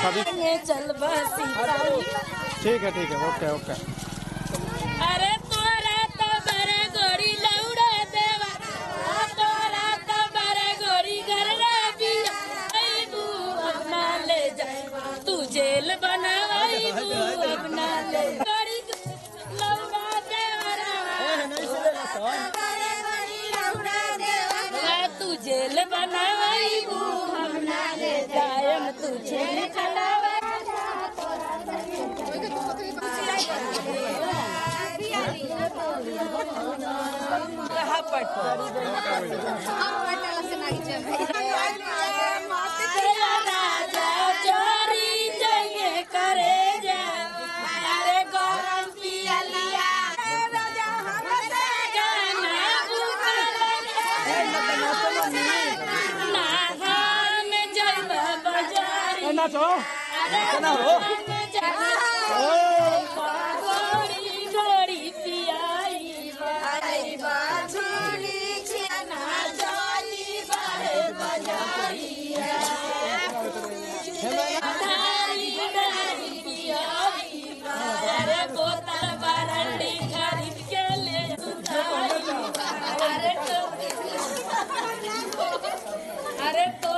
छवि चल बसी ठीक है ओके ओके। अरे तोरा तो बड़े गोरी लौड़ा देवा तोरा तो बड़े गोरी घर बिया तू अपना ले जाए तू जेल बनावाई तू अपना ले गोरी लौड़ा देवा तू जेल बनावाई तू अपना ले जाए तू जेल चलावा राजा चोरी जगे करे जा अरे गरम पियलिया नाचो गोरी पियाई अरे बोतल बारंडी खरीद के ले अरे तो